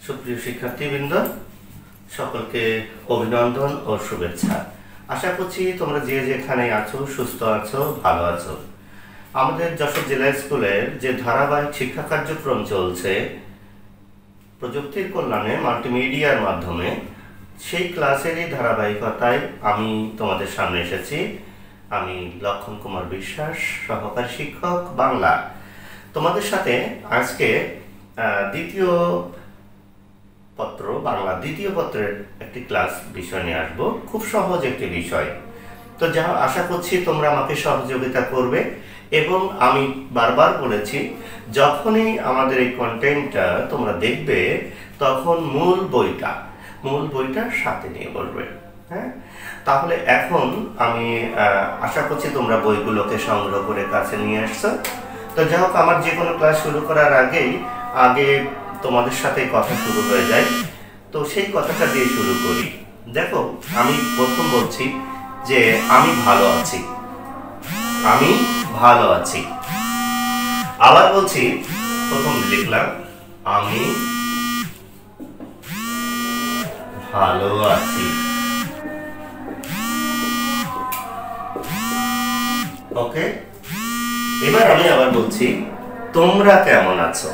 সুপ্রিয় শিক্ষার্থীবৃন্দ, সকলকে অভিনন্দন ও শুভেচ্ছা। আশা করছি তোমরা যে যেখানে আছো সুস্থ আছো, ভালো আছো। আমাদের যশোর জেলা স্কুলের যে ধারাবাহিক শিক্ষা কার্যক্রম চলছে প্রযুক্তির কল্যাণে মাল্টিমিডিয়ার মাধ্যমে, সেই ক্লাসেরই ধারাবাহিকতায় আমি তোমাদের সামনে এসেছি। আমি লক্ষণ কুমার বিশ্বাস, সহকারী শিক্ষক বাংলা। তোমাদের সাথে আজকে দ্বিতীয় পত্রের একটি ক্লাস বিষয় নিয়ে আসবো। খুব সহজ একটি বিষয়, তো যা আশা করছি তোমরা আমাকে সহযোগিতা করবে। এবং আমি বারবার বলেছি, যখনই আমাদের এই কন্টেন্টটা তোমরা দেখবে তখন মূল বইটা সাথে নিয়ে বলবে। হ্যাঁ, তাহলে এখন আমি আশা করছি তোমরা বইগুলোকে সংগ্রহ করে কাছে নিয়ে আসছো। তো যাই হোক, আমার যে কোনো ক্লাস শুরু করার আগে তোমাদের সাথে কথা শুরু হয়ে যায়। তো সেই কথাটা দিয়ে শুরু করি। দেখো, আমি প্রথম বলছি যে আমি ভালো আছি। আবার বলছি, প্রথম লিখলাম আমি ভালো আছি। ওকে, এবার আমি আবার বলছি তোমরা কেমন আছো।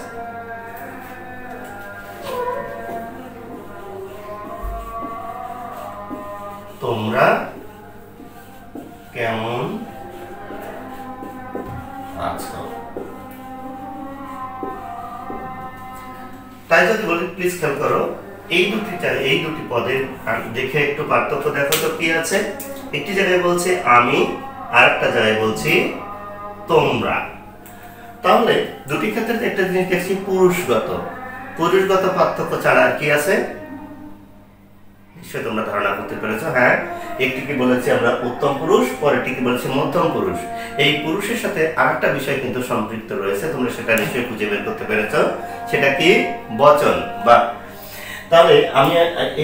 তোমরা কেমন আছো। তাই যদি বলি, প্লিজ খেয়াল করো, এই দুটি পদের দেখে একটু পার্থক্য দেখো তো কি আছে। একটি জায়গায় বলছে আমি, আর একটা জায়গায় বলছি তোমরা। তাহলে দুটি ক্ষেত্রে একটা জিনিস দেখছি, পুরুষগত পার্থক্য ছাড়া আর কি আছে নিশ্চয় তোমরা ধারণা করতে পেরেছো। হ্যাঁ, একটিকে বলেছি আমরা উত্তম পুরুষ, পরেরটিকে বলেছি মধ্যম পুরুষ। এই পুরুষের সাথে আরেকটা বিষয় কিন্তু সম্পৃক্ত রয়েছে, তোমরা সেটা নিশ্চয়ই খুঁজে বের করতে পেরেছো। সেটা কি? বচন। বা তাহলে আমি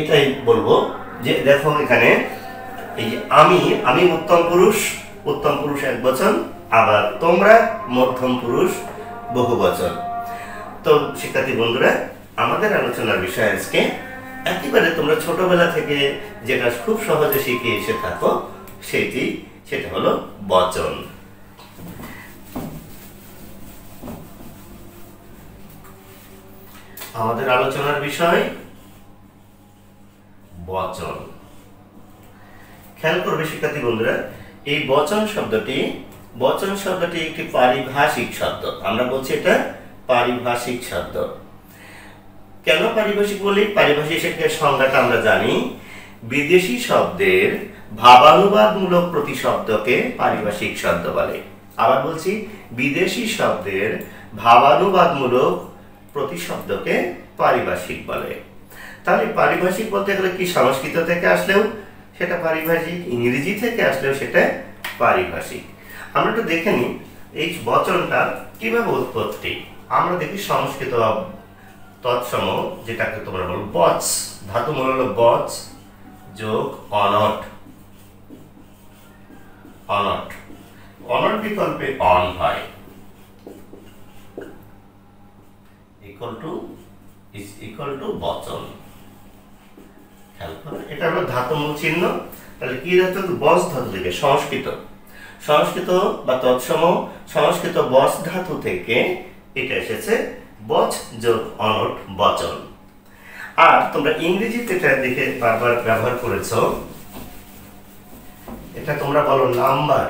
এটাই বলবো যে দেখো, এখানে এই যে আমি উত্তম পুরুষ এক বচন, আবার তোমরা মধ্যম পুরুষ বহু বচন। তো শিক্ষার্থী বন্ধুরা, আমাদের আলোচনার বিষয় আজকে একেবারে তোমরা ছোটবেলা থেকে যেটা খুব সহজে শিখে এসে থাকো, সেটা হলো বচন। আমাদের আলোচনার বিষয় বচন। খেয়াল করবে শিক্ষার্থী বন্ধুরা, এই বচন শব্দটি একটি পারিভাষিক শব্দ। আমরা বলছি এটা পারিভাষিক শব্দ। কেন পারিভাষিক বলি? পারিভাষিকের সংজ্ঞাটা আমরা জানি, বিদেশি শব্দের ভাবানুবাদমূলক প্রতিশব্দকে পারিভাষিক শব্দ বলে। আবার বলছি, বিদেশি শব্দের ভাবানুবাদমূলক প্রতিশব্দকে পারিভাষিক বলে। তাহলে পারিভাষিক বলতে গেলে কি সংস্কৃত থেকে আসলেও সেটা পারিভাষিক, ইংরেজি থেকে আসলেও সেটা পারিভাষিক। আমরা একটু দেখে নিই এই বচনটা কিভাবে উৎপত্তি। আমরা দেখি সংস্কৃত তৎসম, যেটাকে তোমরা বলো বচ, ধাতু মূল হলো বচ যোগ অনট। অনট বিকল্পে অন হয়, ইকুয়াল টু বচন। খেয়াল করো, এটা হলো ধাতু মূল চিহ্ন। তাহলে কি ধাতু? বচ ধাতু থেকে, সংস্কৃত বা তৎসম সংস্কৃত বচ ধাতু থেকে এটা এসেছে, বচ যোগ অনট বচন। আর তোমরা ইংরেজিতে এটা দেখে বারবার ব্যবহার করেছো, এটা তোমরা বলো নাম্বার।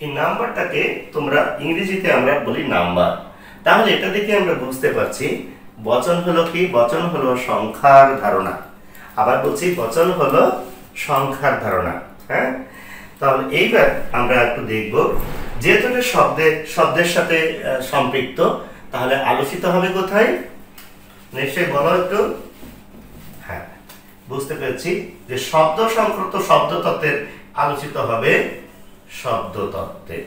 এই নাম্বারটাকে তোমরা ইংরেজিতে আমরা বলি নাম্বার। তাহলে এটা দেখে আমরা বুঝতে পারছি বচন হলো কি? বচন হলো সংখ্যার ধারণা। আবার বলছি, বচন হলো সংখ্যার ধারণা। হ্যাঁ, তাহলে এইবার আমরা একটু দেখব, যেহেতু শব্দের সাথে সম্পৃক্ত, তাহলে আলোচিত হবে কোথায়? নিশ্চয়ই বলো একটু। হ্যাঁ, বুঝতে পেরেছি যে শব্দ সংক্রান্ত শব্দতত্ত্বের আলোচিত হবে শব্দতত্ত্বে।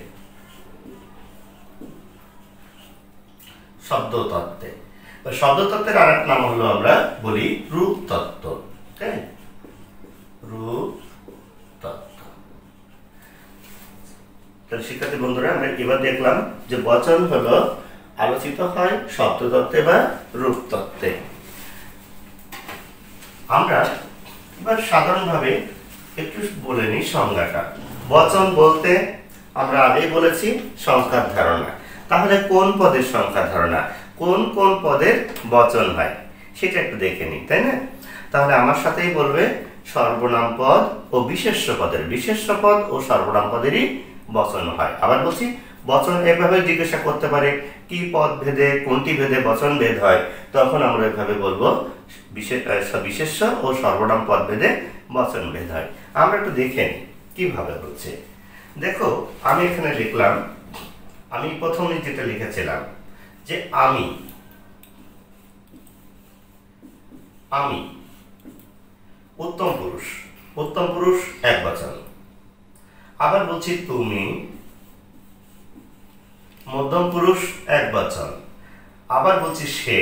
শব্দতত্ত্বের আরেক নাম হলো আমরা বলি রূপতত্ত্ব। হ্যাঁ, রূপতত্ত্ব। তাহলে শিক্ষার্থী বন্ধুরা আমরা এবার দেখলাম যে বচন হলো আলোচিত হয় শব্দতত্ত্বে বা রূপতত্ত্বে। আমরা এবার সাধারণভাবে একটু বলে নিই সংজ্ঞাটা। বচন বলতে আমরা আগেই বলেছি সংখ্যার ধারণা। তাহলে কোন পদের সংখ্যার ধারণা, কোন কোন পদের বচন হয় সেটা একটু দেখে নিই, তাই না? তাহলে আমার সাথেই বলবে সর্বনাম পদ ও বিশেষ্য পদের, বিশেষ্য পদ ও সর্বনাম পদেরই বচন হয়। আবার বলছি বচন এভাবে জিজ্ঞাসা করতে পারে কি পদ ভেদে কোনটি ভেদে বচন ভেদ হয়, তখন আমরা এভাবে বলবো বিশেষ্য ও সর্বনাম পদ ভেদে বচন ভেদ হয়। আমরা একটু দেখে নিই কিভাবে হচ্ছে। দেখো আমি এখানে লিখলাম, আমি প্রথমে যেটা লিখেছিলাম যে আমি, আমি উত্তম পুরুষ, উত্তম পুরুষ একবচন। আবার বলছি তুমি, মধ্যম পুরুষ একবচন। আবার বলছি সে,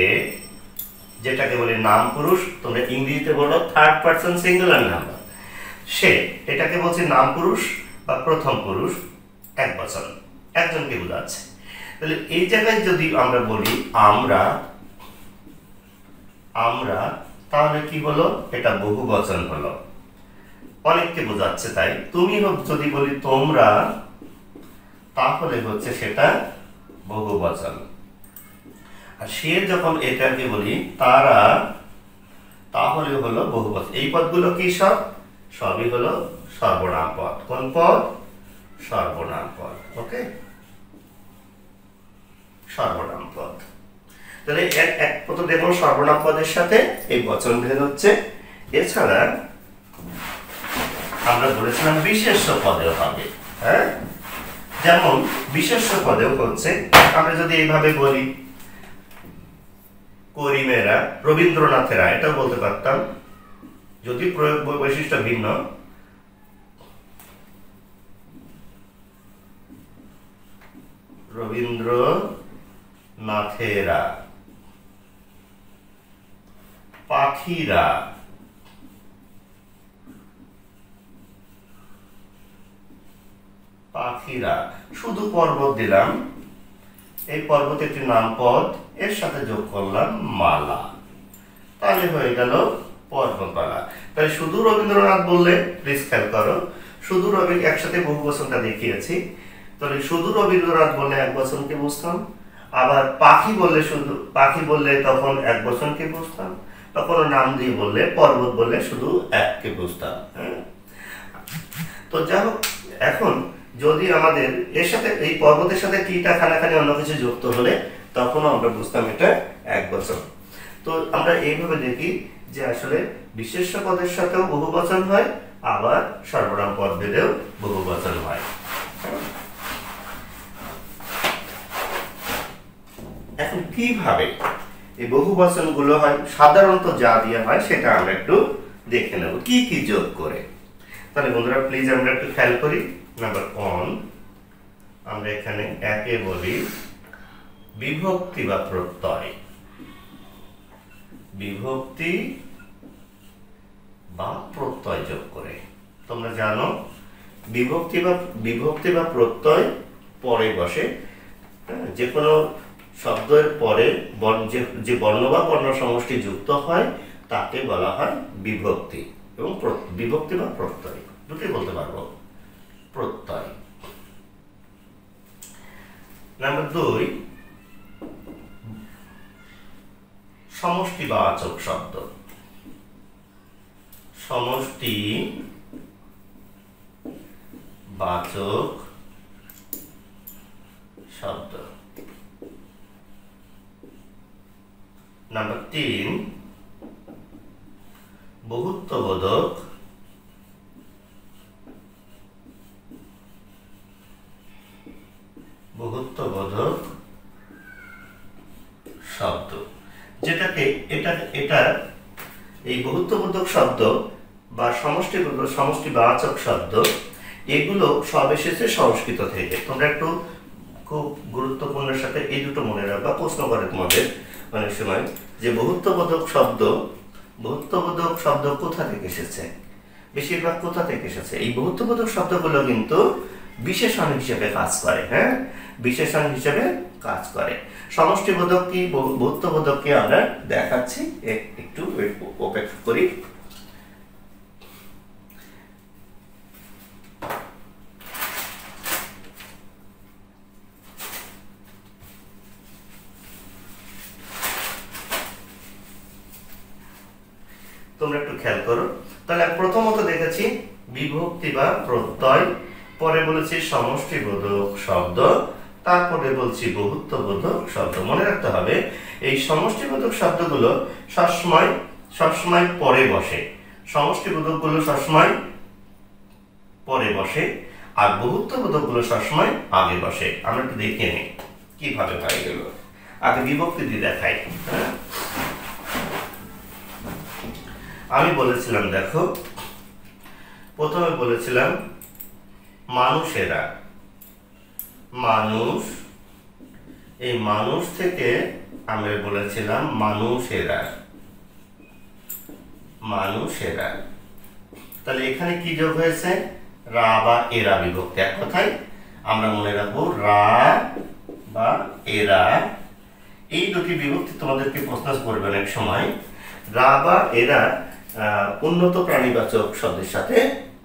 যেটাকে বলে নাম পুরুষ, তোমরা ইংরেজিতে বলো থার্ড পারসন সিঙ্গুলার নাম্বার। সে, এটাকে বলছি নাম পুরুষ বা প্রথম পুরুষ একবচন, একজনকে বোঝাচ্ছে। তাহলে এই জায়গায় যদি আমরা বলি আমরা, আমরা, তাহলে কি হলো? এটা বহু বচন হলো, অনেককে বোঝাচ্ছে। তাই তুমি যদি বলি তোমরা, তাহলে হচ্ছে সেটা বহু বচন। আর সে যখন এটাকে বলি তারা, তাহলে হলো বহু বচন। এই পদগুলো কি সব? সবই হলো সর্বনাম পদ। কোন পদ? সর্বনাম পদ। ওকে, সর্বনাম পদ। তাহলে এক প্রথম দেখুন সর্বনাম পদের সাথে এই বচন ভেদ হচ্ছে। এছাড়া আমরা বলেছিলাম বিশেষ্য পদেও হবে। হ্যাঁ, যেমন বিশেষ্য পদেও হচ্ছে, আমরা যদি এইভাবে বলি করিমেরা, রবীন্দ্রনাথেরা, এটাও বলতে পারতাম, যদি প্রয়োগ বৈশিষ্ট্য ভিন্ন। রবীন্দ্রনাথেরা, পাখিরা, পাখিরা, শুধু পর্বত দিলাম, এই পর্বত একটি নাম পদ, এর সাথে যোগ করলাম মালা, তাহলে হয়ে গেল পর্বতমালা। তাই শুধু রবীন্দ্রনাথ বললে প্লিজ খেয়াল করো, শুধু রবি একসাথে বহু বচনটা দেখিয়েছি। তাহলে শুধু রবীন্দ্রনাথ বললে এক বচনকে বুঝতাম, আবার পাখি বললে শুধু পাখি বললে তখন এক বচনকে বুঝতাম, তখন নাম দিয়ে বললে পর্বত বললে শুধু এককে বুঝতাম। হ্যাঁ, তো যাই হোক, এখন যদি আমাদের এর সাথে এই পর্বতের সাথে কিটা খানাখানি অন্য কিছু যুক্ত হলে তখনও আমরা বুঝতাম এটা এক বচন। তো আমরা এইভাবে দেখি যে আসলে বিশেষ্য পদের সাথেও বহু বচন হয়, আবার সর্বনাম পদ ভেদেও বহু বচন হয়। এখন কিভাবে এই বহু বচন গুলো হয়? সাধারণত যা দিয়ে হয় সেটা আমরা একটু দেখে নেব কি কি যোগ করে। তাহলে বন্ধুরা প্লিজ আমরা একটু খেয়াল করি। নাম্বার 1, আমরা এখানে একে বলি বিভক্তি বা প্রত্যয়, বিভক্তি বা প্রত্যয় যোগ করে। তোমরা জানো বিভক্তি বা প্রত্যয় পরে বসে। যে কোনো শব্দের পরে যে বর্ণ বা বর্ণ সমষ্টি যুক্ত হয় তাকে বলা হয় বিভক্তি, এবং বিভক্তি বা প্রত্যয় দুটোই বলতে পারবো, প্রত্যয়। নাম্বার 2, সমষ্টিবাচক শব্দ, সমষ্টিবাচক শব্দ। নাম্বার 3, বহুত্ববোধক শব্দ, যেটাকে এটা এই বহুত্ববোধক শব্দ বা সমষ্টিবাচক শব্দ, এগুলো সব এসেছে সংস্কৃত থেকে। তোমরা একটু খুব গুরুত্বপূর্ণের সাথে এই দুটো মনে রাখবা, প্রশ্ন করে তোমাদের অনেক সময় যে বহুত্ববোধক শব্দ কোথা থেকে এসেছে, বেশিরভাগ কোথা থেকে এসেছে। এই বহুত্ববোধক শব্দগুলো কিন্তু বিশেষণ হিসেবে কাজ করে। হ্যাঁ, বিশেষণ হিসেবে কাজ করে। সমষ্টিবোধক কি বহুত্ববোধক কি আমরা দেখাচ্ছি, একটু অপেক্ষা করি। তোমরা একটু খেয়াল করো। তাহলে প্রথমত দেখেছি বিভক্তি বা প্রত্যয়, পরে বলেছি সমষ্টিবোধক শব্দ, তারপরে বলছি বহুত্ববোধক শব্দ। মনে রাখতে হবে এই সমষ্টিবোধক শব্দগুলো সবসময় পরে বসে, সমষ্টিবোধকগুলো সবসময় পরে বসে, আর বহুত্ববোধকগুলো সবসময় আগে বসে। আমরা একটু দেখে নিই কিভাবে হয় এগুলো। আগে বিভক্তি দিয়ে দেখাই। হ্যাঁ, আমি বলেছিলাম, দেখো প্রথমে বলেছিলাম মানুষেরা, মানুষ, এই মানুষ থেকে আমরা বলেছিলাম মানুষেরা, মানুষেরা। তাহলে এখানে কি যোগ হয়েছে? রা বা এরা বিভক্তি। এক কথায় আমরা মনে রাখবো রা বা এরা, এই দুটি বিভক্তি তোমাদেরকে প্রশ্ন করবে অনেক সময়। রা বা এরা উন্নত প্রাণীবাচক শব্দের সাথে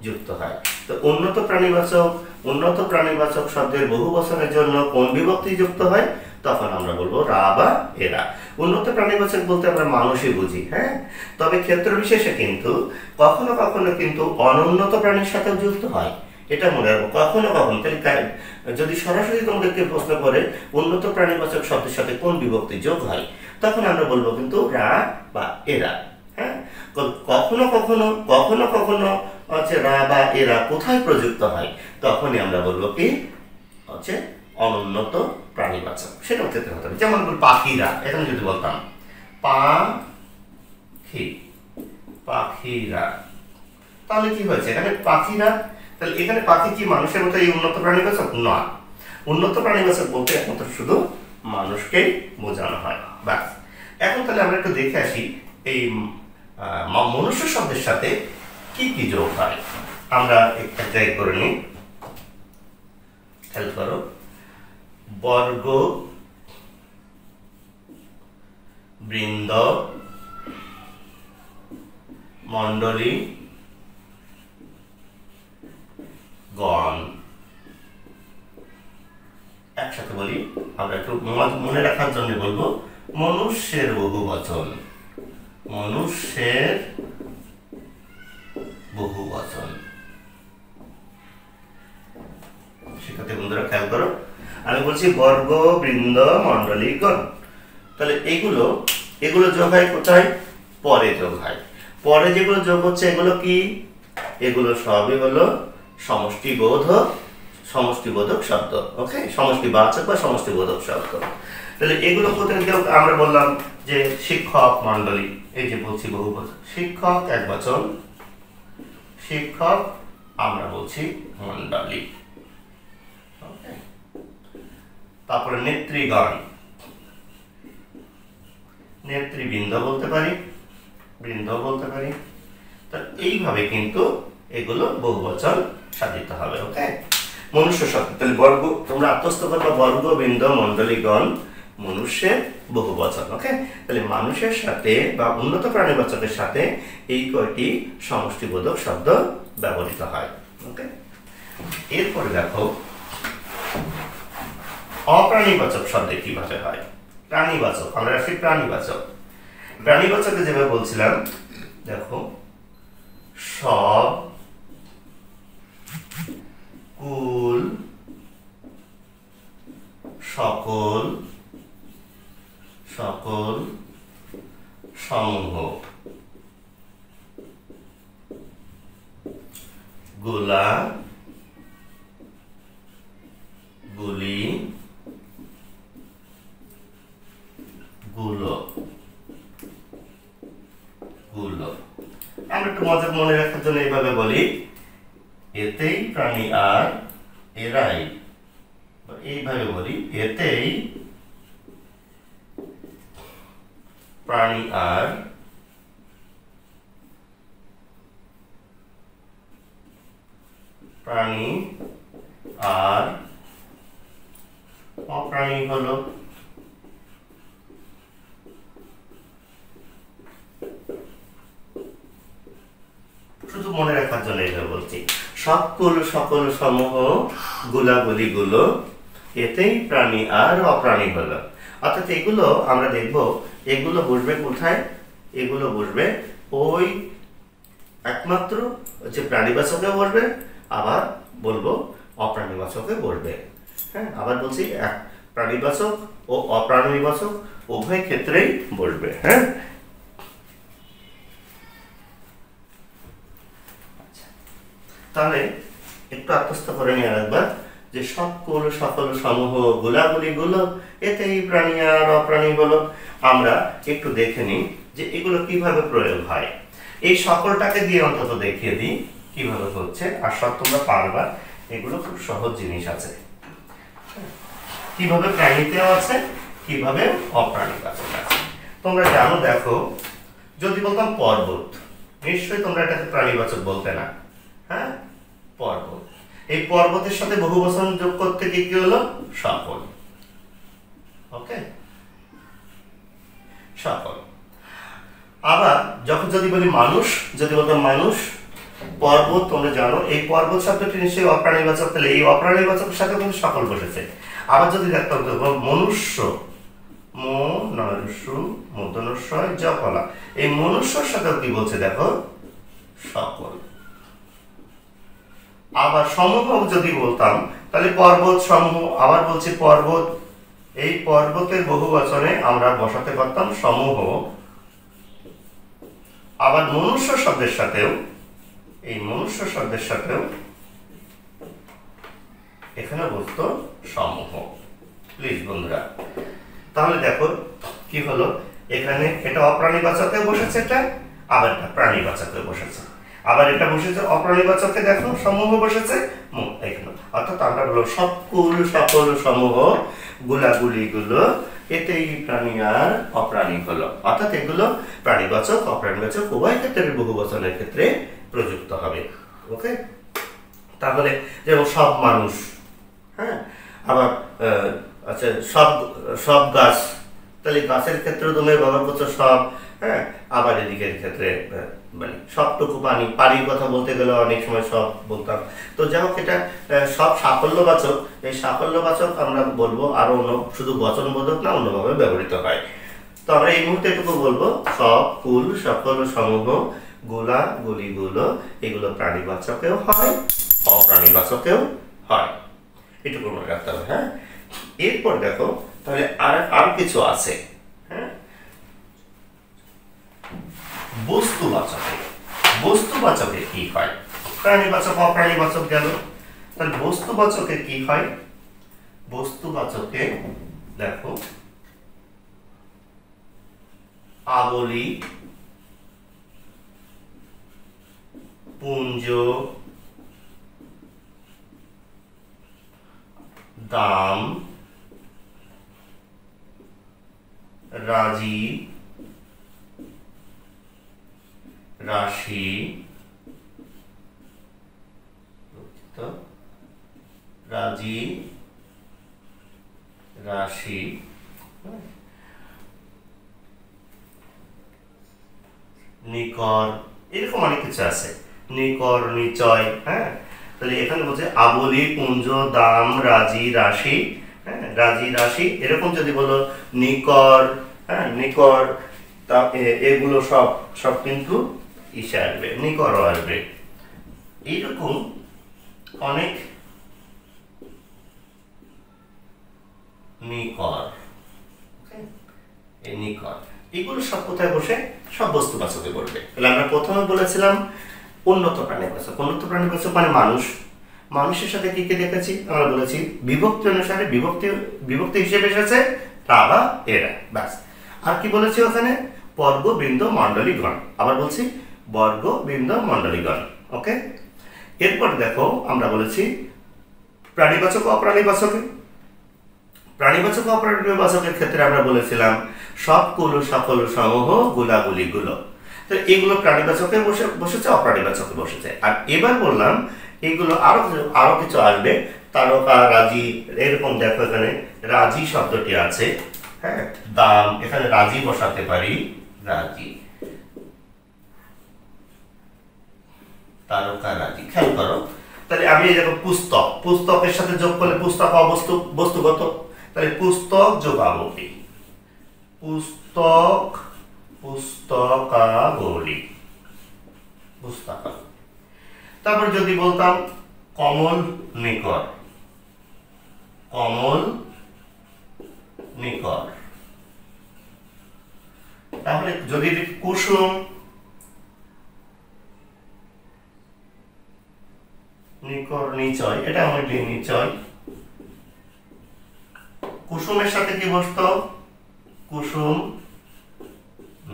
যুক্ত হয়। তো উন্নত প্রাণীবাচক শব্দের বহু বচনের জন্য কোন বিভক্তি যুক্ত হয়? তখন আমরা বলবো রা বা এরা। উন্নত প্রাণীবাচক বলতে আমরা মানুষই বুঝি। হ্যাঁ, তবে ক্ষেত্র বিশেষে কিন্তু কখনো কখনো কিন্তু অনুন্নত প্রাণীর সাথেও যুক্ত হয়, এটা মনে রাখবো। কখনো কখনো, তাহলে যদি সরাসরি তোমাদেরকে প্রশ্ন করে উন্নত প্রাণীবাচক শব্দের সাথে কোন বিভক্তি যোগ হয়, তখন আমরা বলবো কিন্তু রা বা এরা। হ্যাঁ, কখনো কখনো হচ্ছে রা বা এরা কোথায় প্রযুক্ত হয়, তখনই আমরা বলবো কি হচ্ছে অনুন্নত প্রাণীবাচক। সেটা ক্ষেত্রে হতে হবে। যেমন পাখিরা, এখানে যদি বলতাম পাখিরা, তাহলে কি হয়েছে? এখানে পাখিরা, তাহলে এখানে পাখি কি মানুষের মতো এই উন্নত প্রাণীবাচক? না, উন্নত প্রাণীবাচক বলতে একমাত্র শুধু মানুষকেই বোঝানো হয়। ব্যাস। এখন তাহলে আমরা একটু দেখে আসি এই মনুষ্য শব্দের সাথে কি কি যোগ হয়। আমরা একটা জায়গা করে নিই, খেয়াল করো। বর্গ, বৃন্দ, মণ্ডলী, গণ। একসাথে বলি, আমরা একটু মনে রাখার জন্য বলবো মনুষ্যের বহুবচন, মনুষ্যের বহুবচন। শিক্ষার্থী বন্ধুরা খেয়াল করো, আমি বলছি বর্গ, বৃন্দ, মণ্ডলী, গণ। তাহলে এগুলো যোগ হয় কোথায়? পরে যোগ হয়। পরে যেগুলো যোগ হচ্ছে এগুলো কি? এগুলো সবই হলো সমষ্টিবোধক শব্দ। ওকে, সমষ্টিবাচক বা সমষ্টিবোধক শব্দ। তাহলে এগুলো কোথায় যোগ? আমরা বললাম যে শিক্ষক, মণ্ডলী, এই যে বলছি বহুবচন, শিক্ষক একবচন, শিক্ষক আমরা বলছি মণ্ডলী। তারপরে নেতৃগণ, নেতৃবৃন্দ বলতে পারি, বৃন্দ বলতে পারি। তো এইভাবে কিন্তু এগুলো বহুবচন সাধিত হবে। ওকে, মনুষ্য শব্দ। তাহলে বর্গ, তোমরা আত্মস্থ করবা বর্গ, বৃন্দ, মণ্ডলী, গণ, মনুষ্যের বহুবচন। ওকে, তাহলে মানুষের সাথে বা উন্নত প্রাণীবাচকের সাথে এই কয়টি সমষ্টিবোধক শব্দ ব্যবহৃত হয়। ওকে, এরপরে দেখো অপ্রাণীবাচক শব্দে কিভাবে হয়। প্রাণীবাচক, আমরা আসি প্রাণীবাচক। প্রাণীবাচকে যেভাবে বলছিলাম, দেখো সব, কুল, সকল, সকল, সমূহ, গোলা, গুলি, গুলো, গুলো। আমরা একটু মনে রাখার জন্য এইভাবে বলি, এতেই প্রাণী আর এরাই, এইভাবে বলি, এতেই প্রাণী আর আর অপ্রাণী হলো। শুধু মনে রাখার জন্য এটা বলছি, সকল সকল সমূহ গুলাগুলি গুলো এতেই প্রাণী আর অপ্রাণী হলো। অর্থাৎ এগুলো আমরা দেখব, এগুলো বসবে কোথায়? এগুলো বসবে ওই একমাত্র যে প্রাণীবাচকে বসবে, আবার বলবো অপ্রাণীবাচকে বসবে। হ্যাঁ, আবার বলছি প্রাণীবাচক ও অপ্রাণীবাচক উভয় ক্ষেত্রেই বসবে। হ্যাঁ, তাহলে একটু আত্মস্থ করে নিয়ে রাখবা যে সকল সকল সমূহ গুলাগুলি গুলো এতেই প্রাণী আর অপ্রাণী হলো। আমরা একটু দেখে নিই যে এগুলো কিভাবে প্রয়োগ হয়। এই সকলটাকে দিয়ে অন্তত দেখিয়ে দিই কিভাবে হচ্ছে, আর সব তোমরা পারবা। এগুলো খুব সহজ জিনিস আছে, কিভাবে প্রাণীতেও আছে, কিভাবে অপ্রাণীতে আছে। তোমরা জানো, দেখো যদি বলতাম পর্বত, নিশ্চয়ই তোমরা এটাকে প্রাণীবাচক বলতে না। হ্যাঁ, পর্বত, এই পর্বতের সাথে বহুবচন যোগ করতে কি হলো? সকল। ওকে, সকল। আবার যখন যদি বলি মানুষ, যদি বলতাম মানুষ, পর্বত, তোমরা জানো এই পর্বত শব্দটি নিশ্চয়ই অপ্রাণীবাচক, তাহলে এই অপ্রাণীবাচকের সাথে কিন্তু সকল বসেছে। আবার যদি দেখতাম মনুষ্য, মনুষ্য জকলা, এই মনুষ্যর সাথে কি বলছে দেখো? সকল। আবার সমূহ যদি বলতাম তাহলে পর্বত সমূহ, আবার বলছি পর্বত, এই পর্বতের বহুবচনে আমরা বসাতে পারতাম সমূহ। আবার মনুষ্য শব্দের সাথেও, এই মনুষ্য শব্দের সাথেও এখানে বলতো সমূহ। প্লিজ বন্ধুরা, তাহলে দেখো কি হলো, এখানে এটা অপ্রাণীবাচকে বসেছে, এটা আবার এটা প্রাণীবাচকে বসেছে, আবার এটা বসেছে অপ্রাণীবাচকে, দেখো সমূহ বসেছে এখানে। অর্থাৎ আমরা বলবো সকল সকল সমূহ গুলাগুলি গুলো এতেই প্রাণী আর অপ্রাণী হলো। অর্থাৎ এগুলো প্রাণীবাচক অপ্রাণীবাচক উভয় ক্ষেত্রে বহুবচনের ক্ষেত্রে প্রযুক্ত হবে। ওকে, তাহলে যেমন সব মানুষ, হ্যাঁ, আবার আচ্ছা সব সব গাছ, তাহলে গাছের ক্ষেত্রে তুমি ব্যবহার করছো সব। হ্যাঁ, আবার এদিকের ক্ষেত্রে মানে সবটুকু পানি, পানির কথা বলতে গেলে অনেক সময় সব বলতাম। তো যাই হোক, এটা সব সাফল্যবাচক। এই সাফল্যবাচক আমরা বলবো আরো অন্য, শুধু বচনবোধক না, অন্যভাবে ব্যবহৃত হয়। তো আমরা এই মুহূর্তে এটুকু বলবো, সব কুল সকল সমূহ গুলা গুলিগুলো এগুলো প্রাণীবাচকেও হয়, অপ্রাণীবাচকেও হয়। এটুকু মনে রাখতে হবে। হ্যাঁ, এরপর দেখো তাহলে আর কিছু আছে। হ্যাঁ, বস্তুবাচকে, বস্তুবাচকে কি হয়? প্রাণীবাচক অপ্রাণীবাচক গেল, তাহলে বস্তুবাচকে কি হয়? বস্তুবাচকে দেখো আবলি, পুঞ্জ, দাম, রাজি, রাশি, রাজি, রাশি, নিকর, এরকম অনেক কিছু আছে, নিকর, নিচয়। হ্যাঁ, তাহলে এখানে বলছে আবলি, পুঞ্জ, দাম, রাজি, রাশি। হ্যাঁ, রাজি, রাশি, এরকম যদি বলো নিকর, হ্যাঁ, নিকর, এগুলো সব সব কিন্তু ইসে আসবে, নিকরও আসবে। এইরকম অনেক নিকর, এই নিকর, এগুলো সব কোথায় বসে? সব বস্তুবাচকে বসবে। তাহলে আমরা প্রথমে বলেছিলাম উন্নত প্রাণীবাচক। উন্নত প্রাণীবাচক মানে মানুষ। মানুষের সাথে কি কি দেখেছি? আমরা বলেছি বিভক্তি অনুসারে বিভক্তি হিসেবে এসেছে তা বা এরা, ব্যাস। আর কি বলেছি ওখানে? বর্গ, বৃন্দ, মণ্ডলীগণ। আবার বলছি বর্গ, বৃন্দ, মণ্ডলীগণ। ওকে, এরপর দেখো আমরা বলেছি প্রাণীবাচক অপ্রাণীবাচকে। প্রাণীবাচক অপ্রাণীবাচকের ক্ষেত্রে আমরা বলেছিলাম সব কুল সকল সমূহ গুলাগুলি গুলো। তো এগুলো প্রাণীবাচকে বসেছে, অপ্রাণীবাচকে বসেছে। আর এবার বললাম এগুলো আরো কিছু আসবে, তারকা রাজি, এরকম দেখো এখানে রাজি শব্দটি আছে, হ্যাঁ, দাম, এখানে রাজি বসাতে পারি, রাজি, তারকা রাজি। খেয়াল করো, তাহলে আমি এই দেখো পুস্তক, পুস্তকের সাথে যোগ করলে পুস্তক অবস্তু, বস্তুগত, তাহলে পুস্তক যোগাবলী, পুস্তক, পুস্তকাবলী, পুস্তকাবলী। তারপর যদি বলতাম কমল নিকর, কমল নিকর, তাহলে যদি কুসুম নিকর নিচয়, এটা আমার নিচয়, কুসুমের সাথে কি বসতো, কুসুম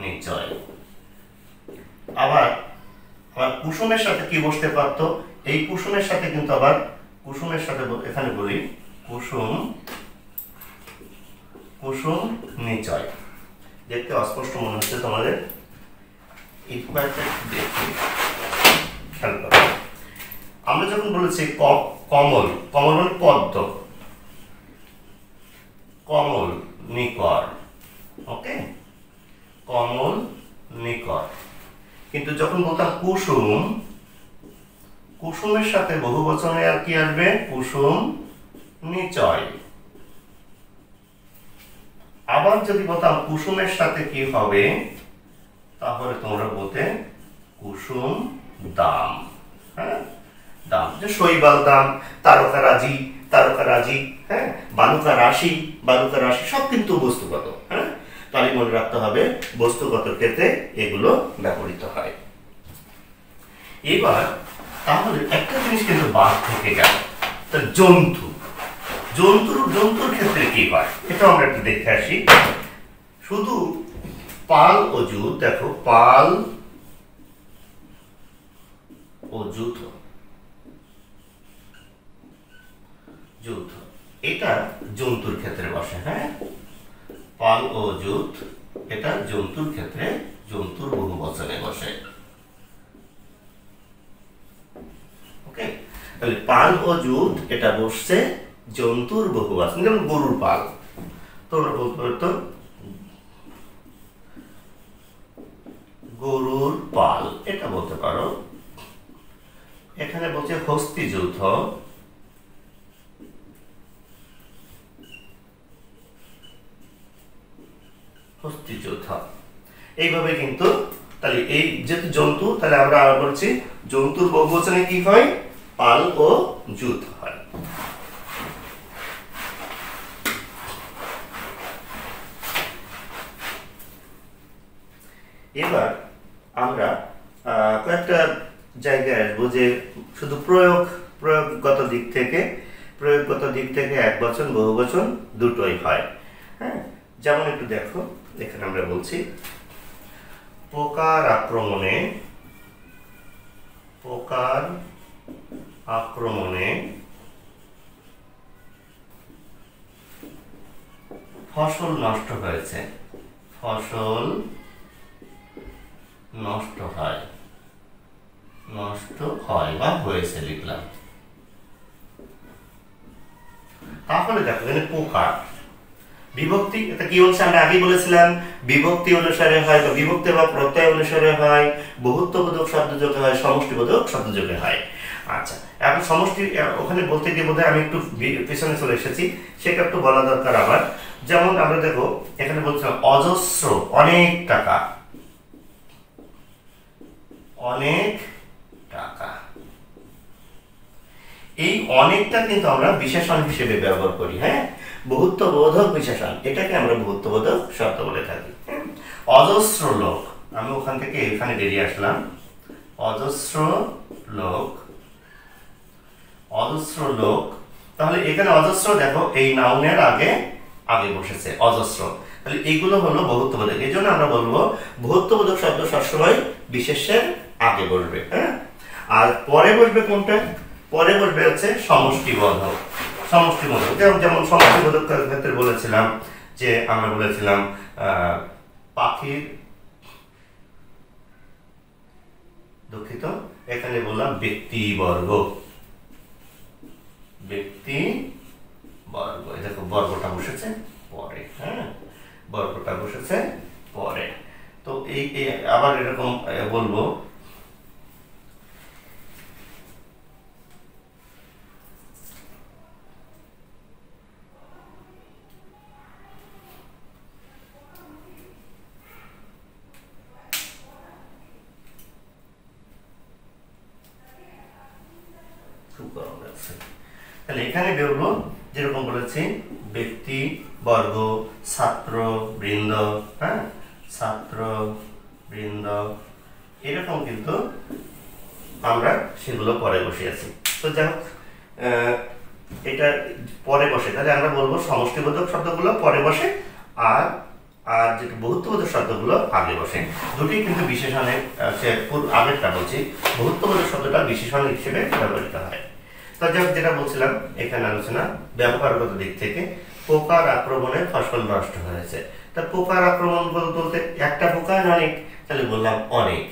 নিচয়। আবার আবার কুসুমের সাথে কি বসতে পারত, এই কুসুমের সাথে কিন্তু আবার কুসুমের সাথে এখানে বলি কুসুম, কুসুম নিচয়। দেখতে অস্পষ্ট মনে হচ্ছে তোমাদের, খেয়াল করো, আমরা যখন বলেছি কমল, কমল মানে পদ্ম, কমল নিকর, ওকে, কমল নিকর। কিন্তু যখন বলতাম কুসুম, কুসুমের সাথে বহু বচনে আর কি আসবে, কুসুম নিচয়। আবার যদি বলতাম কুসুমের সাথে কি হবে, তাহলে তোমরা বলতে কুসুম দাম, হ্যাঁ, দাম, যে শৈবাল দাম, তারকা রাজি, তারকা রাজি, হ্যাঁ, বালুকা রাশি, বালুকা রাশি, সব কিন্তু বস্তুগত, হ্যাঁ। তাহলে মনে রাখতে হবে বস্তুগত ক্ষেত্রে এগুলো ব্যবহৃত হয়। এবার তাহলে একটা জিনিস কিন্তু বাদ থেকে গেল, তা জন্তু, জন্তুর, জন্তুর ক্ষেত্রে কি হয় এটা আমরা একটু দেখে আসি। শুধু পাল ও জুত, দেখো পাল ও জুত, জুত এটা জন্তুর ক্ষেত্রে বসে, হ্যাঁ, পাল ও জুত এটা জন্তুর ক্ষেত্রে, জন্তুর বহু বচনে বসে, ওকে। তাহলে পাল ও জুত এটা বসছে জন্তুর বহু বচনে, যেমন গরুর পাল, তোমরা বলতে পারতো গরুর পাল, এটা বলতে পারো। এখানে বলছে হস্তি যৌথ, হস্তি যৌথ, এইভাবে কিন্তু, তাহলে এই যেহেতু জন্তু, তাহলে আমরা আবার বলছি জন্তুর বহুবচনে কি হয়, পাল ও জুত হয়। এবার আমরা কয়েকটা জায়গায় আসবো যে শুধু প্রয়োগগত দিক থেকে, প্রয়োগগত দিক থেকে এক বচন বহু বচন দুটোই হয়, হ্যাঁ। যেমন একটু দেখো, এখানে আমরা বলছি পোকার আক্রমণে, পোকার আক্রমণে ফসল নষ্ট হয়েছে, ফসল নষ্ট হয়, নষ্ট হয় বা হয়েছে লিখলাম। তাহলে দেখো এখানে পোকা বিভক্তি, এটা কি বলছে, আমরা আগে বলেছিলাম বিভক্তি অনুসারে হয় বা বিভক্তি বা প্রত্যয় অনুসারে হয়, বহুত্ববোধক শব্দ যোগে হয়, সমষ্টিবোধক শব্দ যোগে হয়। আচ্ছা, এখন সমষ্টি ওখানে বলতে গিয়ে বোধহয় আমি একটু পেছনে চলে এসেছি, সেটা একটু বলা দরকার আবার। যেমন আমরা দেখো এখানে বলছিলাম অজস্র, অনেক টাকা, অনেক টাকা, এই অনেকটা কিন্তু আমরা বিশেষণ হিসেবে ব্যবহার করি, হ্যাঁ, বহুত্ববোধক বিশেষণ, এটাকে আমরা বহুত্ববোধক শব্দ বলে থাকি। অজস্র লোক, আমি ওখান থেকে এখানে বেরিয়ে আসলাম, অজস্র লোক, অজস্র লোক, তাহলে এখানে অজস্র দেখো এই নাউনের আগে আগে বসেছে অজস্র, তাহলে এইগুলো হলো বহুত্ববোধক। এই জন্য আমরা বলবো বহুত্ববোধক শব্দ সবসময় বিশেষের আগে বসবে, হ্যাঁ। আর পরে বসবে কোনটা, পরে বসবে হচ্ছে সমষ্টিবোধক, সমষ্টিবোধক। যেমন সমষ্টিবোধক ক্ষেত্রে বলেছিলাম যে আমরা বলেছিলাম পাখির, দুঃখিত এখানে বললাম ব্যক্তিবর্গ, ব্যক্তি বর্গ, দেখো বর্গটা বসেছে পরে, হ্যাঁ বর্গটা বসেছে পরে। তো এই আবার এরকম বলবো, তাহলে এখানে বলবো যেরকম বলেছি ব্যক্তি বর্গ, ছাত্র বৃন্দ, হ্যাঁ ছাত্র বৃন্দ, এরকম কিন্তু আমরা সেগুলো পরে বসিয়েছি। তো যাই হোক এটা পরে বসে, তাহলে আমরা বলবো সমষ্টিবোধক শব্দগুলো পরে বসে, আর আর যেটা বহুত্ববোধক শব্দগুলো আগে বসে। দুটি কিন্তু বিশেষণের আগেরটা বলছি, বহুত্ববোধক শব্দটা বিশেষণ হিসেবে ব্যবহৃত হয়। তো যেটা বলছিলাম এখানে আলোচনা ব্যবহারগত দিক থেকে, পোকার আক্রমণে ফসল নষ্ট হয়েছে। তা পোকার আক্রমণ বলতে একটা পোকা অনেক, তাহলে বললাম অনেক।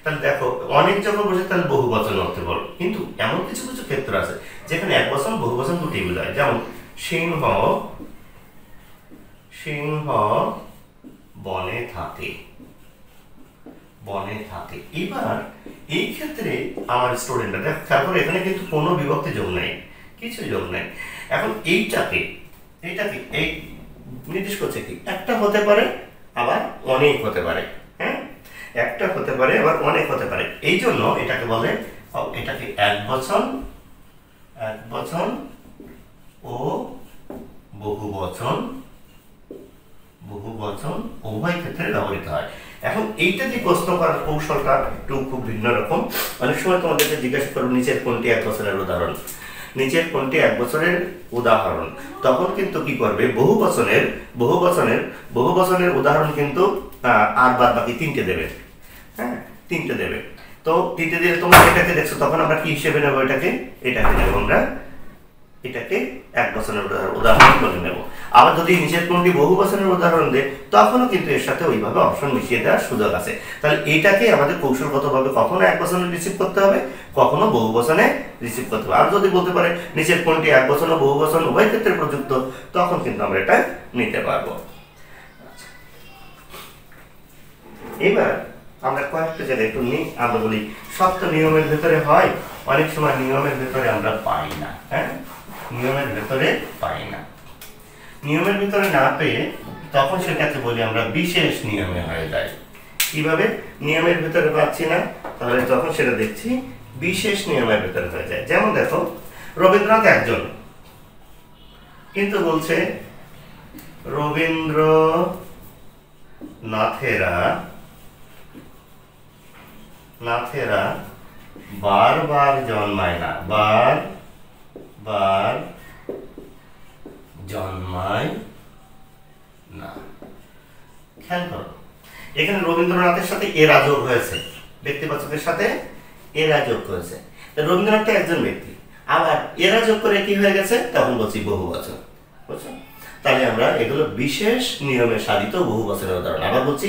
তাহলে দেখো অনেক যখন বসে তাহলে বহু বচন হতে বল, কিন্তু এমন কিছু কিছু ক্ষেত্র আছে যেখানে এক বচন বহু বচন দুটি বোঝায়, যেমন সিংহ সিংহ বনে থাকে, বনে থাকে। এবার এই ক্ষেত্রে আমার স্টুডেন্টরা দেখো খেয়াল করে, এখানে কিন্তু কোনো বিভক্তি যোগ নাই, কিছু যোগ নাই। এখন এইটাকে এই নির্দেশ করছে কি, একটা হতে পারে আবার অনেক হতে পারে, হ্যাঁ একটা হতে পারে আবার অনেক হতে পারে। এই জন্য এটাকে বলে, এটাকে এক বচন ও বহু বচন উভয় ক্ষেত্রে ব্যবহৃত হয়। এখন এইটা যে প্রশ্ন করার কৌশলটা একটু খুব ভিন্ন রকম। অনেক সময় তোমাদেরকে জিজ্ঞাসা করবো নিচের কোনটি এক বছরের উদাহরণ, নিচের কোনটি এক বছরের উদাহরণ, তখন কিন্তু কি করবে, বহু বচনের উদাহরণ কিন্তু আর বাদ বাকি তিনটে দেবে, হ্যাঁ তিনটে দেবে। তো তিনটে দিয়ে তোমরা এটাকে দেখছো, তখন আমরা কি হিসেবে নেবো, এটাকে নেবো আমরা, এটাকে এক বচনের উদাহরণ বলে নেব। আবার যদি নিচের কোনটি বহু বচনের উদাহরণ দেয়, তখনও কিন্তু এর সাথে ওইভাবে অপশন মিশিয়ে দেওয়ার সুযোগ আছে। তাহলে এটাকে আমাদের কৌশলগতভাবে কখনো এক বচনে রিসিভ করতে হবে, কখনো বহু বচনে রিসিভ করতে হবে। আর যদি বলতে পারে নিচের কোনটি এক বচন ও বহু বচন উভয় ক্ষেত্রে প্রযুক্ত, তখন কিন্তু আমরা এটা নিতে পারবো। এবার আমরা কয়েকটা জায়গায় একটু আমরা বলি সব তো নিয়মের ভেতরে হয়, অনেক সময় নিয়মের ভেতরে আমরা পাই না, হ্যাঁ নিয়মের ভেতরে পাই না। নিয়মের ভিতরে না পেয়ে তখন সেটাকে বলি আমরা বিশেষ নিয়মে হয়ে যায়। কিভাবে, নিয়মের ভিতরে পাচ্ছি না, তাহলে তখন সেটা দেখছি বিশেষ নিয়মের ভিতরে হয়ে যায়। যেমন দেখো রবীন্দ্রনাথ একজন, কিন্তু বলছে রবীন্দ্রনাথেরা বারবার জন্মায় না, বারবার জন্মায় না। খেয়াল করো এখানে রবীন্দ্রনাথের সাথে এরা যোগ হয়েছে, ব্যক্তিবাচকের সাথে এরা যোগ হয়েছে। রবীন্দ্রনাথ একজন ব্যক্তি, আবার এরা যোগ করে কি হয়ে গেছে, তখন বলছি বহু বচন, বুঝছো? তাহলে আমরা এগুলো বিশেষ নিয়মে সাধিত বহু বচনের উদাহরণ। আবার বলছি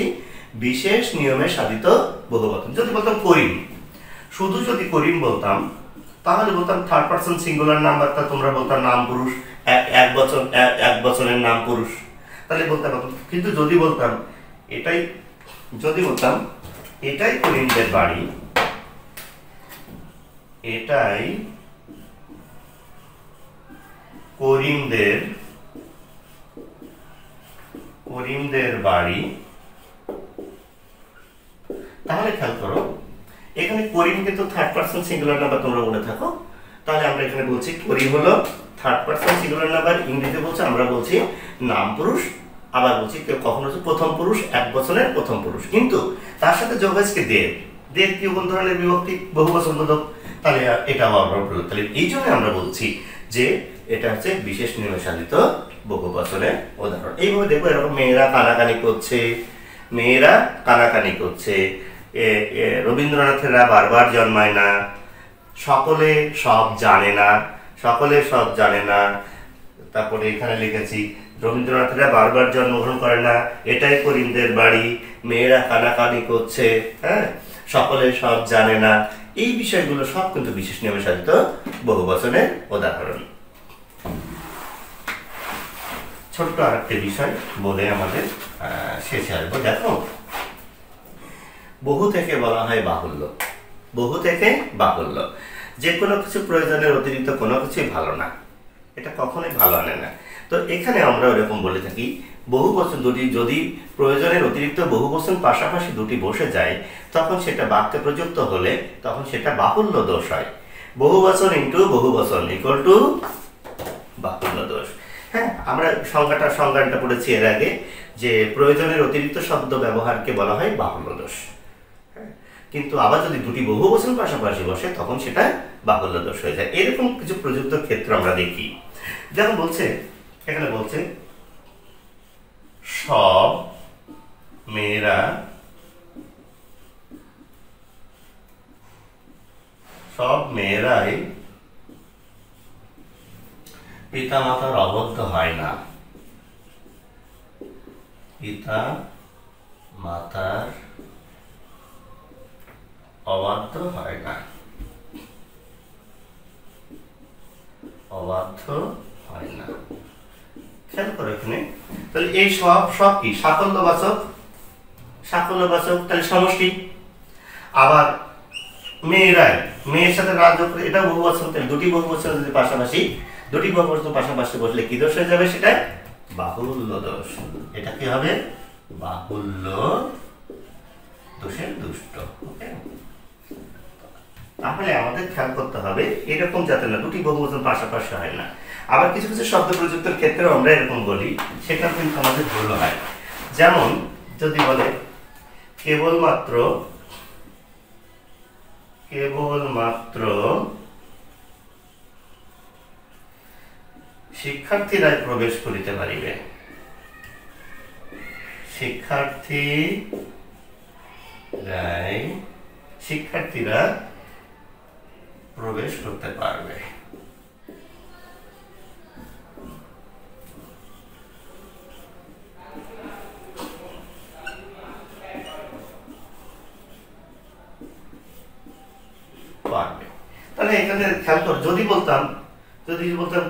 বিশেষ নিয়মে সাধিত বহু বচন। যদি বলতাম করিম, শুধু যদি করিম বলতাম, তাহলে বলতাম থার্ড পারসন সিঙ্গুলার নাম্বারটা তোমরা বলতাম নাম পুরুষ, এক বচনের নাম পুরুষ, তাহলে বলতে পারতাম। কিন্তু যদি বলতাম এটাই করিমদের বাড়ি, এটাই করিমদের বাড়ি, তাহলে খেয়াল করো এখানে করিম কিন্তু থার্ড পারসন সিঙ্গুলার নাম্বার, তোমরা বলে থাকো। তাহলে আমরা এখানে বলছি করিম হলো থার্ড পারসন সিঙ্গুলার নাম্বার, ইংরেজিতে বলছে আমরা বলছি নাম পুরুষ, আবার বলছি কখনো হচ্ছে প্রথম পুরুষ, এক বচনের প্রথম পুরুষ, কিন্তু তার সাথে যোগ হয়েছে দেব কি কোন ধরনের বিভক্তি, বহু বচন বোধক, তাহলে এটাও আমরা বলবো। তাহলে এই জন্য আমরা বলছি যে এটা হচ্ছে বিশেষ নিয়মে সাধিত বহু বচনের উদাহরণ। এইভাবে দেখবো এরকম মেয়েরা কানাকানি করছে, রবীন্দ্রনাথেরা বারবার জন্মায় না, সকলে সব জানে না, তারপরে এখানে লিখেছি রবীন্দ্রনাথেরা বারবার জন্মগ্রহণ করে না, এটাই করিমদের বাড়ি, মেয়েরা কানাকানি করছে, হ্যাঁ সকলে সব জানে না। এই বিষয়গুলো সব কিন্তু বিশেষ নিয়মে সাধিত বহু বচনের উদাহরণ। ছোট্ট আরেকটি বিষয় বলে আমাদের শেষে আসবো। দেখো, বহু থেকে বলা হয় বাহুল্য। বহু থেকে বাহুল্য, যে কোনো কিছু প্রয়োজনের অতিরিক্ত কোনো কিছুই ভালো না, এটা কখনোই ভালো আনে না। তো এখানে আমরা ওরকম বলে থাকি, বহু বচন দুটি যদি প্রয়োজনের অতিরিক্ত বহু বচন পাশাপাশি দুটি বসে যায়, তখন সেটা বাক্যে প্রযুক্ত হলে তখন সেটা বাহুল্য দোষ হয়। বহু বচন ইন্টু বহু বচন ইকুয়াল টু বাহুল্য দোষ। হ্যাঁ, আমরা সংজ্ঞাটা পড়েছি এর আগে, যে প্রয়োজনের অতিরিক্ত শব্দ ব্যবহারকে বলা হয় বাহুল্য দোষ। কিন্তু আবার যদি দুটি বহু বচন পাশাপাশি বসে তখন সেটা বাহুল্য দোষ হয়ে যায়। এরকম কিছু প্রযুক্ত ক্ষেত্র আমরা দেখি। যেমন বলছে, এখানে বলছে সব মেয়েরাই পিতা মাতার অবদ্ধ হয় না। পিতা মাতার অবাধ্য হয় না, অবাধ্য হয় না। খেয়াল করো এখানে, তাহলে এই সব কি সাফল্যবাচক, তাহলে সমষ্টি। আবার মেয়েরাই, মেয়ের সাথে রাজ্য, এটা বহুবচন, তাহলে দুটি বহুবচন যদি পাশাপাশি বসলে কি দোষ হয়ে যাবে? সেটা বাহুল্য দোষ। এটা কি হবে? বাহুল্য দোষের দুষ্ট। ওকে, তাহলে আমাদের খেয়াল করতে হবে এরকম যাতে না দুটি বহুবচন পাশাপাশি হয় না। আবার কিছু কিছু শব্দ প্রযুক্তের ক্ষেত্রে আমরা এরকম বলি, সেটা কিন্তু আমাদের ভুল হয়। যেমন যদি বলে কেবলমাত্র শিক্ষার্থীরাই প্রবেশ করিতে পারিবে, শিক্ষার্থীরা প্রবেশ করতে পারবে। তাহলে এখানে খেয়াল কর, যদি বলতাম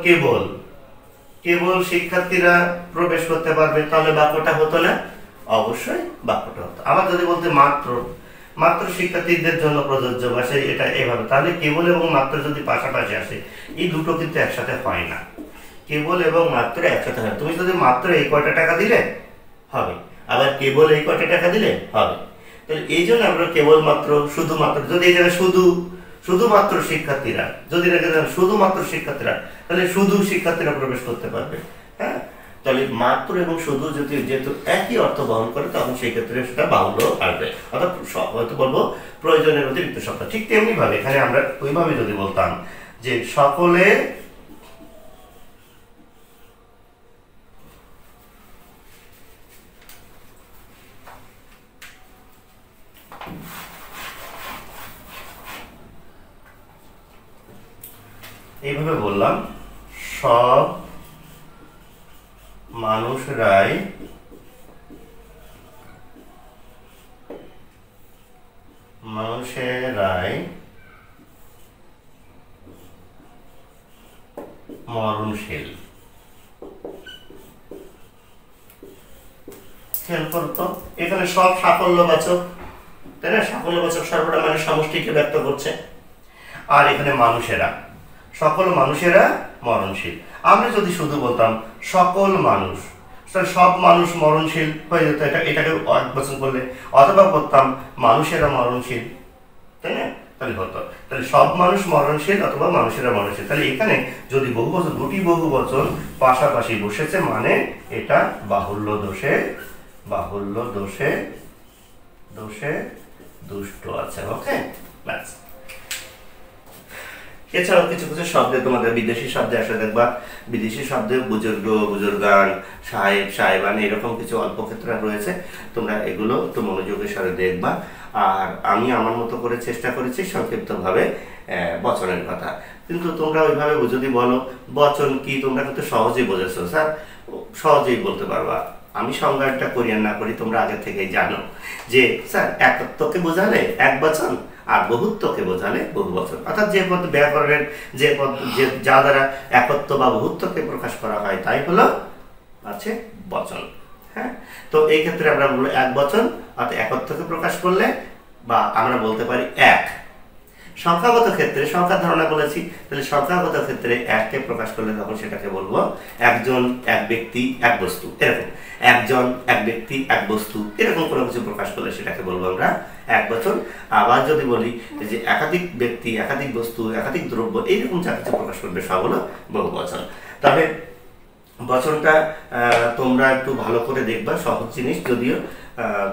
কেবল শিক্ষার্থীরা প্রবেশ করতে পারবে, তাহলে বাক্যটা হতো না? অবশ্যই বাক্যটা হতো। আবার যদি বলতে মাত্র শিক্ষার্থীদের জন্য প্রযোজ্য বা সেই এটা এভাবে, তাহলে কেবল এবং মাত্র যদি পাশাপাশি আসে, এই দুটো কিন্তু একসাথে হয় না। কেবল এবং মাত্র একসাথে হয়। তুমি যদি মাত্র এই কয়টা টাকা দিলে হবে, আবার কেবল এই কয়টা টাকা দিলে হবে। তাহলে এই জন্য আমরা কেবলমাত্র, শুধুমাত্র, যদি এই জায়গায় শুধুমাত্র শিক্ষার্থীরা, যদি শুধুমাত্র শিক্ষার্থীরা, তাহলে শুধু শিক্ষার্থীরা প্রবেশ করতে পারবে। হ্যাঁ, তাহলে মাত্র এবং শুধু যদি যেহেতু একই অর্থ বহন করে, তখন সেই ক্ষেত্রে সেটা বাহুল্য আসবে, অর্থাৎ হয়তো বলবো প্রয়োজনের অতিরিক্ত শব্দ। ঠিক তেমনি ভাবে এখানে আমরা ওইভাবে যদি বলতাম যে সকলে এইভাবে বললাম, সব মানুষরাই মরণশীল। খেয়াল করতো, এখানে সব সাফল্যবাচক, তাই না? সাফল্যবাচক সর্বদা মানে সমষ্টিকে ব্যক্ত করছে। আর এখানে মানুষেরা, সকল মানুষেরা মরণশীল। আমরা যদি শুধু বলতাম সকল মানুষ, সব মানুষ মরণশীল হয়ে যেত, এটাকে একবচন করলে, অথবা বলতাম মানুষেরা মরণশীল, তাই না? তাহলে হতো, তাহলে সব মানুষ মরণশীল অথবা মানুষেরা মরণশীল। তাহলে এখানে যদি বহুবচন, দুটি বহুবচন পাশাপাশি বসেছে, মানে এটা বাহুল্য দোষে দুষ্ট আছে। ওকে, ব্যাস। এছাড়াও কিছু কিছু শব্দে তোমাদের বিদেশি শব্দে আসলে দেখবা, বিদেশি শব্দে বুজুর্গ, বুজুর্গান, সাহেব, সাহেবান, এরকম কিছু অল্প ক্ষেত্রে রয়েছে। তোমরা এগুলো একটু মনোযোগের সাথে দেখবা। আর আমি আমার মতো করে চেষ্টা করেছি সংক্ষিপ্তভাবে বচনের কথা, কিন্তু তোমরা ওইভাবে যদি বলো বচন কি, তোমরা কিন্তু সহজেই বোঝেছো স্যার, সহজেই বলতে পারবা। আমি সংজ্ঞাটা করি আর না করি তোমরা আগে থেকেই জানো যে স্যার একত্বকে বোঝালে এক বচন, আর বহুত্বকে বোঝালে বহু বচন। অর্থাৎ যে পদ ব্যাকরণের যা দ্বারা একত্ব বা বহুত্বকে প্রকাশ করা হয় তাই হলো আছে বচন। হ্যাঁ, তো এই ক্ষেত্রে আমরা বলবো এক বচন, অর্থাৎ একত্বকে প্রকাশ করলে, বা আমরা বলতে পারি এক। সংখ্যাগত ক্ষেত্রে সংখ্যার ধারণা বলেছি, তাহলে সংখ্যাগত ক্ষেত্রে এককে প্রকাশ করলে তখন সেটাকে বলবো একজন, এক ব্যক্তি, এক বস্তু, এরকম। একজন, এক ব্যক্তি, এক বস্তু, এরকম কোনো কিছু প্রকাশ করলে সেটাকে বলবো আমরা এক বচন। আবার যদি বলি যে একাধিক ব্যক্তি, একাধিক বস্তু, একাধিক দ্রব্য, এইরকম যা কিছু প্রকাশ করবে সব হলো বহু বচন। তবে বচনটা তোমরা একটু ভালো করে দেখবা, সহজ জিনিস, যদিও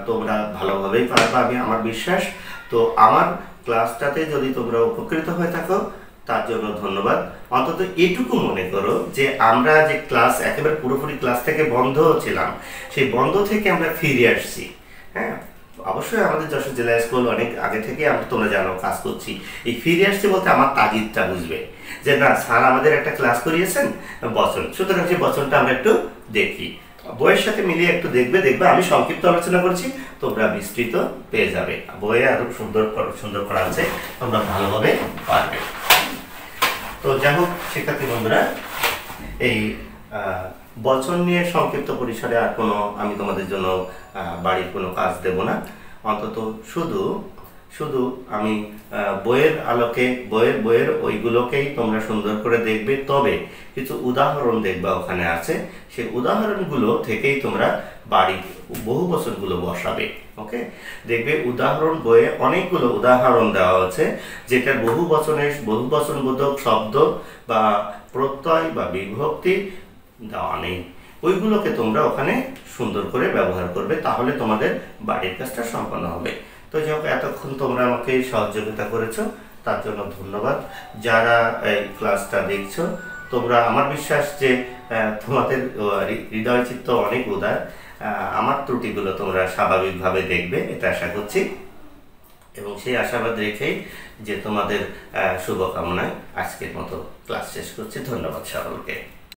তোমরা ভালোভাবেই পারবা আমি আমার বিশ্বাস। তো আমার ক্লাসটাতে যদি তোমরা উপকৃত হয়ে থাকো তার জন্য ধন্যবাদ। অন্তত এটুকু মনে করো যে আমরা যে ক্লাস একেবারে পুরোপুরি ক্লাস থেকে বন্ধ ছিলাম, সেই বন্ধ থেকে আমরা ফিরে আসছি। হ্যাঁ, অবশ্যই আমাদের যশোর জেলা স্কুল অনেক আগে থেকে আমরা, তোমরা জানো, কাজ করছি। এই ফিরে আসছে বলতে আমার তাগিদটা বুঝবে যে না, স্যার আমাদের একটা ক্লাস করিয়েছেন বচন, সুতরাং সেই বচনটা আমরা একটু দেখি, বইয়ের সাথে মিলিয়ে একটু দেখবে। আমি সংক্ষিপ্ত আলোচনা করছি, তোমরা বিস্তৃত পেয়ে যাবে, বইয়ে আরো সুন্দর করা আছে, তোমরা ভালোভাবে পারবে। তো যাই হোক শিক্ষার্থী বন্ধুরা, এই বচন নিয়ে সংক্ষিপ্ত পরিসরে আর কোনো আমি তোমাদের জন্য বাড়ির কোনো কাজ দেব না। অন্তত শুধু আমি বইয়ের আলোকে বইয়ের ওইগুলোকেই তোমরা সুন্দর করে দেখবে। তবে কিছু উদাহরণ দেখবা ওখানে আছে, সেই উদাহরণগুলো থেকেই তোমরা বাড়ির বহু বচনগুলো বসাবে। ওকে, দেখবে উদাহরণ বইয়ে অনেকগুলো উদাহরণ দেওয়া আছে, যেটা বহু বচনবোধক শব্দ বা প্রত্যয় বা বিভক্তি দেওয়া নেই, ওইগুলোকে তোমরা ওখানে সুন্দর করে ব্যবহার করবে, তাহলে তোমাদের বাড়ির কাজটা সম্পন্ন হবে। তো যাই হোক, এতক্ষণ তোমরা আমাকে সহযোগিতা করেছো, তার জন্য ধন্যবাদ। যারা এই ক্লাসটা দেখছো, তোমরা, আমার বিশ্বাস যে তোমাদের হৃদয় চিত্ত অনেক উদার, আমার ত্রুটিগুলো তোমরা স্বাভাবিকভাবে দেখবে, এটা আশা করছি। এবং সেই আশাবাদ রেখেই যে তোমাদের শুভকামনায় আজকের মতো ক্লাস শেষ করছি। ধন্যবাদ সকলকে।